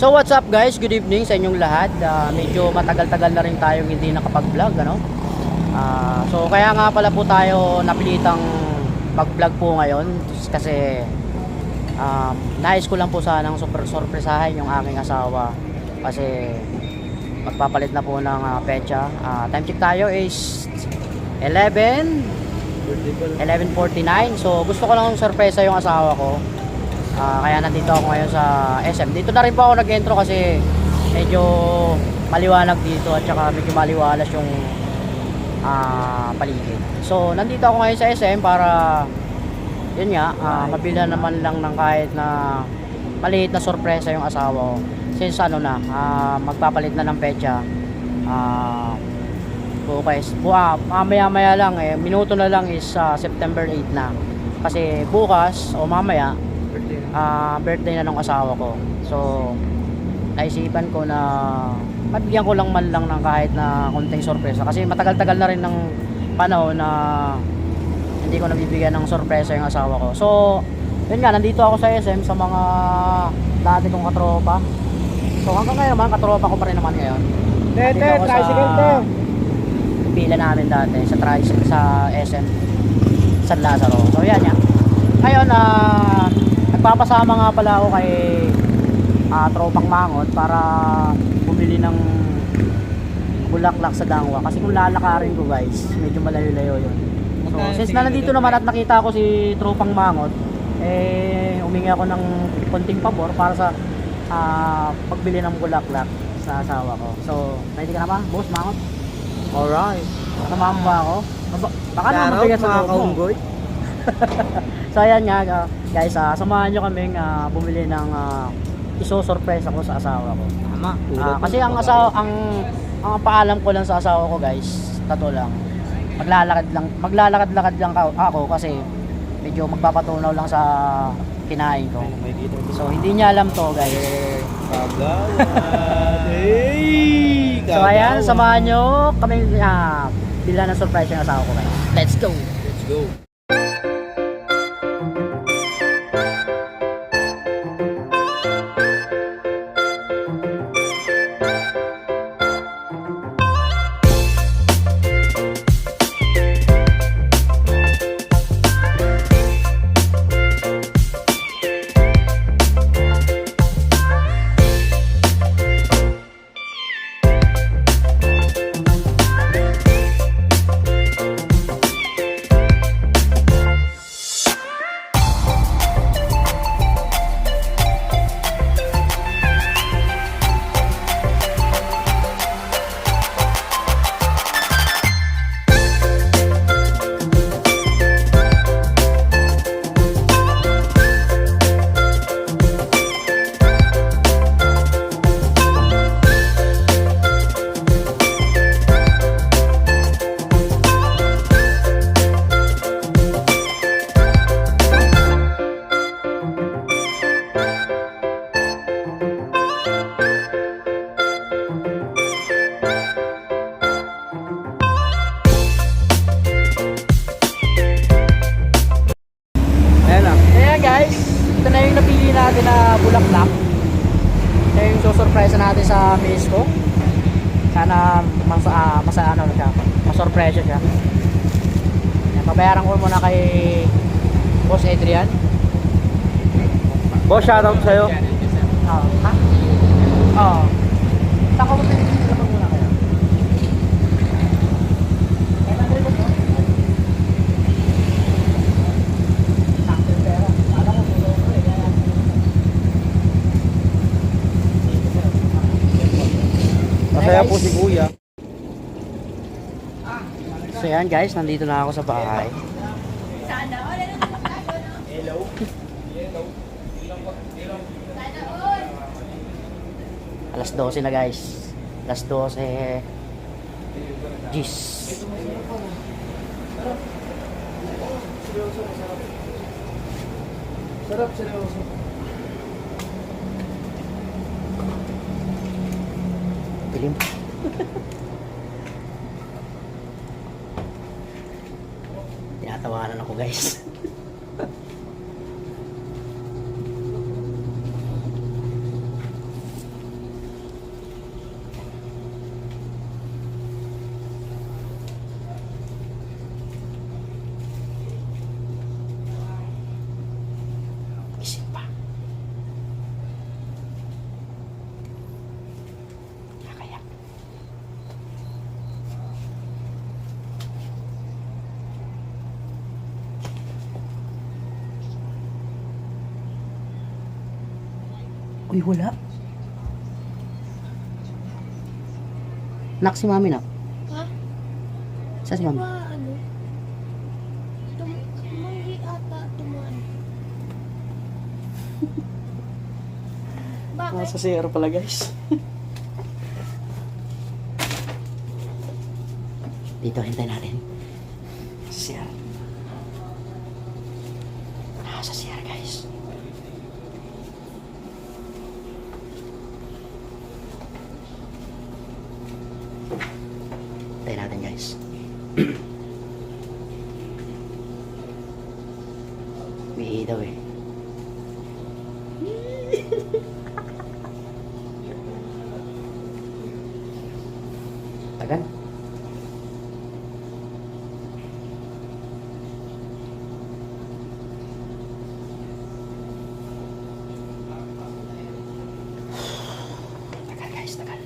So what's up guys, good evening sa inyong lahat. Medyo matagal-tagal na rin tayong hindi nakapag-vlog, ano? So kaya nga pala po tayo napilitang mag-vlog po ngayon kasi nais ko lang po sanang sorpresahin yung aking asawa kasi magpapalit na po ng petsa. Time check tayo is 11:49. So gusto ko lang sorpresa yung asawa ko. Kaya nandito ako ngayon sa SM. Dito na rin po ako nag-intro kasi medyo maliwanag dito at saka medyo maliwalas yung paligid. So nandito ako ngayon sa SM para yun nga, mabilhan naman lang ng kahit na maliit na sorpresa yung asawa ko. Since ano na, magpapalit na ng petsa. Bukas, maya lang minuto na lang is September 8 na. Kasi bukas o mamaya birthday na ng asawa ko. So naisipan ko na mabigyan ko lang man lang ng kahit na konting sorpresa kasi matagal-tagal na rin ng panahon na hindi ko nabibigyan ng sorpresa yung asawa ko. So yun nga, nandito ako sa SM sa mga dati kong katropa. So hanggang ngayon naman katropa ko pa rin naman ngayon. Tricycle pila namin dati sa tricycle sa SM San Lazaro. So yan yan. Ngayon nagpapasama nga pala ako kay tropang mangot para bumili ng bulaklak sa Dangwa kasi kung lalakarin ko guys medyo malayo-layo yun. So since na nandito naman at nakita ko si tropang mangot, humingi ako ng konting pabor para sa pagbili ng bulaklak sa asawa ko. So ready ka na ba, boss mangot? Alright, samahan ba ako? Baka naman mabigat sa loob mo. So ayan nga guys, samahan nyo kaming bumili ng iso-surprise ako sa asawa ko. Tama. Kasi ang paalam ko lang sa asawa ko guys, tato lang. Maglalakad-lakad lang ako kasi medyo magpapatunaw lang sa kinain ko. So hindi niya alam to guys. So ayan, samahan nyo kaming bila ng surprise yung asawa ko guys. Let's go! Let's go! Natin na bulaklak. Ito yung susurpresa natin sa miss ko. Sana ano na siya, masurpresa siya. Pabayaran ko muna kay Boss Adrian. Boss, shoutout sa'yo. Saan ko pinipili ko muna kayo? Masaya po si Kuya. So yan guys, nandito na ako sa bahay. Hello. Alas 12 na guys. Alas 12 Gis. Sarap, seryoso. Pilim. Tinatawanan ako guys. Uy, wala. Nak si mami na. Ha? Sa si mami? Diba, ano? Tumahi ata, tumaan. Bakit? Nasa CR pala guys. Dito, hintay natin. Sa CR. Sa CR, guys. Hintay natin, guys. May daw eh. Tagal. Tagal guys, tagal.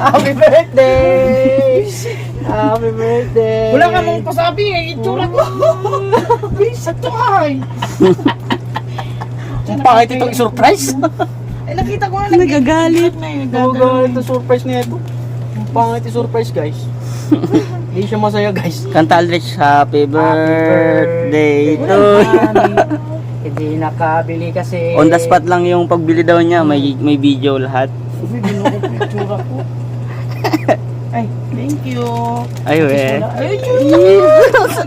Happy birthday! Happy birthday! Wala ka mong pasabi eh, itsura ko. Bisa to ay. Ang pangit itong surprise. Eh nakita ko na Nagagalit. Nagagalit ang surprise niya ito. Ang pangit yung surprise guys. Hindi siya masaya guys. Kanta Aldrich, happy birthday to you. Hindi nakabili kasi. On the spot lang yung pagbili daw niya, may video lahat. Uy, binuko ko yung itsura ko. Ay, thank you. Ay, we. Ay,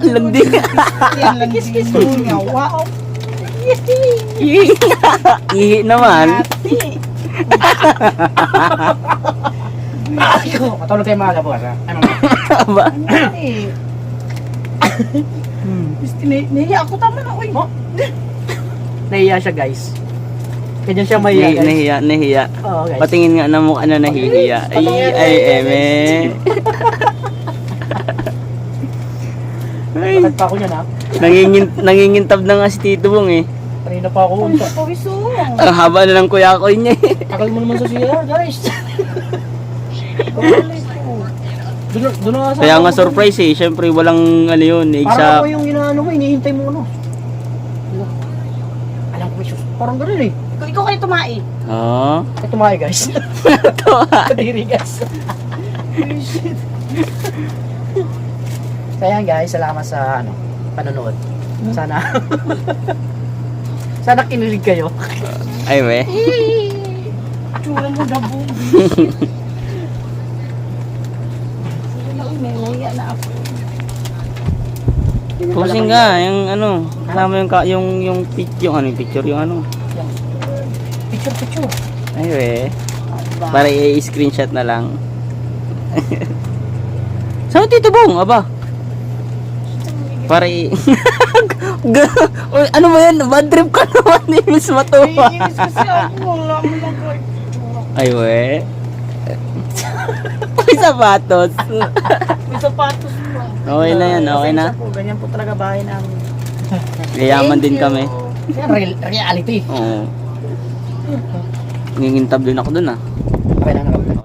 Landi. yan lang kiss-kiss mo niya. Wow. Ihi naman. Matulog tayo maaga bukas ha. Ay mamaya. Aba. Nahiya ako tama na. Uy. Nahiya siya guys. Ganyan siya mahiya guys. Nahiya. Oo guys. Patingin nga na mukha na nahihiya. Ay, eme. Ay, Matag pa ako niyan ha. nangingintab na nga si Tito Bong eh. Kanina pa ako unsa. Pawiso. Ang haba na ng kuya-koy niya eh. Tagal mo naman sa CR guys. Doon na Kaya nga surprise eh. Siyempre walang ano yun. Parang ako yung inaano mo, hinihintay mo ano. Alam ko sus. Parang gano'n eh. Ikaw kayo tumae. Oo. Ito mga guys. Kadiri guys. Kaya guys, salamat sa ano, panonood. Sana sana kinilig kayo. Ay, we. Tsura mo dabo. Nahiya na ako. Pusing ka. Yung ano. Kasama yung picture. Yung ano. Picture. Ay, we. Para i-screenshot na lang. Saan Tito Bong? Aba. Para Uy, ano ba yan? Bad trip ka naman. Imis matuwa. Naiinis kasi ako. Wala mo lang kayo. Ay, we. May sapatos. May sapatos pa. Okay na yan. Okay na. Pasensya po, ganyan po talaga bahay namin. Yayaman din kami. Yan, reality. Oo. Ngingintab din ako dun ah. Okay na.